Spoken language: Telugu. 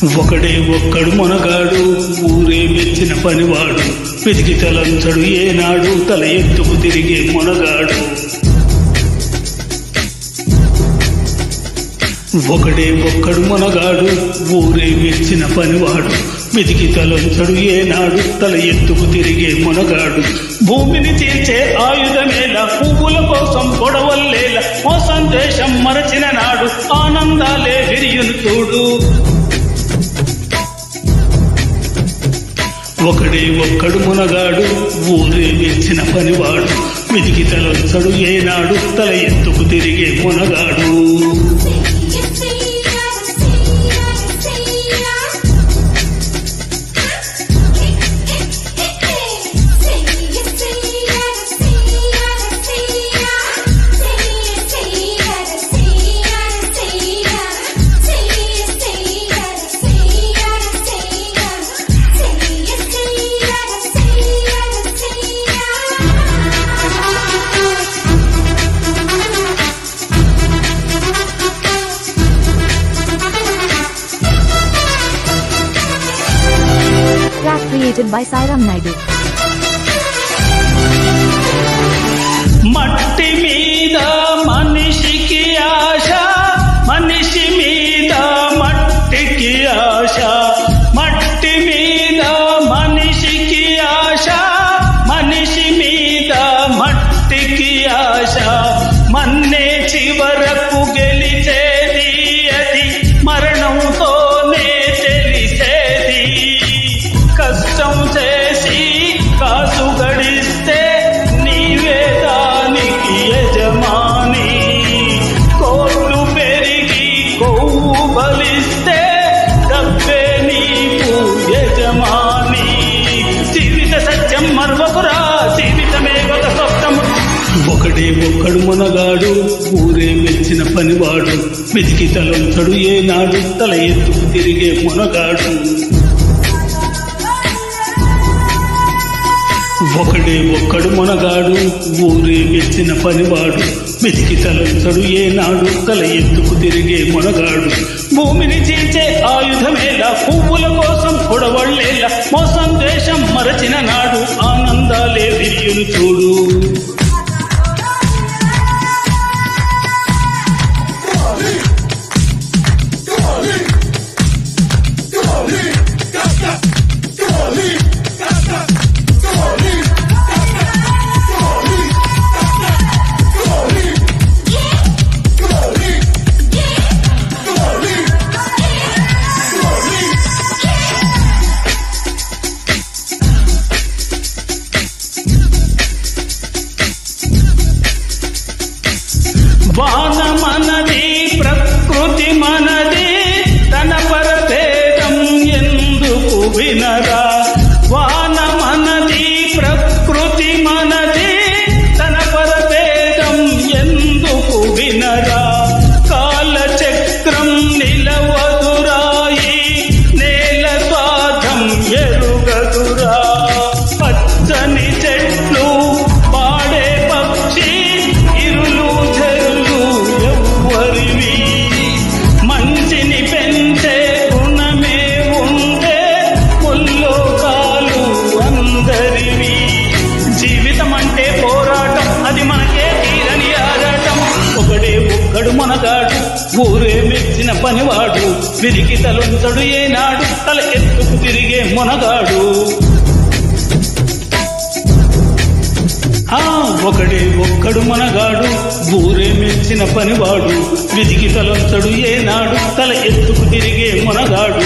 ఒకడే ఒక్కడు మొనగాడు ఊరే మెచ్చిన పనివాడు వెతికి తలంచడు ఏనాడు తల ఎత్తుకు తిరిగే మొనగాడు. ఒకడే ఒక్కడు మొనగాడు ఊరే మెచ్చిన పనివాడు వెతికి తలంచడు ఏనాడు తల ఎత్తుకు తిరిగే మొనగాడు. భూమిని తీర్చే ఆయుధమేలా పువ్వుల కోసం గొడవల్లేలా మోసం దేశం మరచిన నాడు ఆనందాలే విరియును చూడు. ఒకడే ఒక్కడు మునగాడు ఊరే మెచ్చిన పనివాడు వెతికి తలంచడు ఏనాడు తల ఎత్తుకు తిరిగే మునగాడు. Created by Sairam Naidu. మట్టి మీద మనిషికి ఆశ మనిషి మీద మట్టికి ఆశ మట్టి మీద మనిషికి ఆశ మనిషి మీద మట్టికి ఆశ మన్నే చివరకు గెలిచేది అది మరణంతోనే తెలిసేది. కష్టం చేసి కాసు గడిస్తే నీవే దానికి యజమాని. కోట్లు పెరిగి కొవ్వు బలిస్తే డబ్బే నీకు యజమాని. జీవిత సత్యం మర్వకురా జీవితమే ఒక స్వప్నము. ఒకడే ఒక్కడు మునగాడు ఊరే మెచ్చిన పనివాడు వెతికి తలంచడు ఏనాడు తల ఎత్తుకు తిరిగే మునగాడు. ఒకడే ఒక్కడు మొనగాడు ఊరే మెచ్చిన పనివాడు వెతికి తలంచడు ఏనాడు తల ఎత్తుకు తిరిగే మొనగాడు. భూమిని చీల్చే ఆయుధమేలా పువ్వుల కోసం గొడవళ్ళేలా మోసం దేశం మరచిన నాడు ఆనందాలే విరియును చూడు. వాన మనది ప్రకృతి మనది తన పరభేదం ఎందుకు వినరా. వాన మనది ప్రకృతి మనది తన పరభేదం ఎందుకు వినరా. కాలచక్రం నిలవదురాయి నేల స్వాధం ఎరుగదురా. పచ్చని చెట్లు పాడే పక్షి ఇరులు మంచిని పెంచే గుణమే ఉంటే ముల్లోకాలు అందరివి. జీవితం అంటే పోరాటం అది మనకే తీరని ఆరాటం. ఒకడే ఒక్కడు మొనగాడు ఊరే మెచ్చిన పనివాడు విరికి తలొంచడు ఏనాడు తల ఎత్తుకు తిరిగే మొనగాడు. ఒకడే ఒక్కడు మనగాడు ఊరే మెచ్చిన పనివాడు వెతికి తలంచడు ఏనాడు తల ఎత్తుకు తిరిగే మొనగాడు.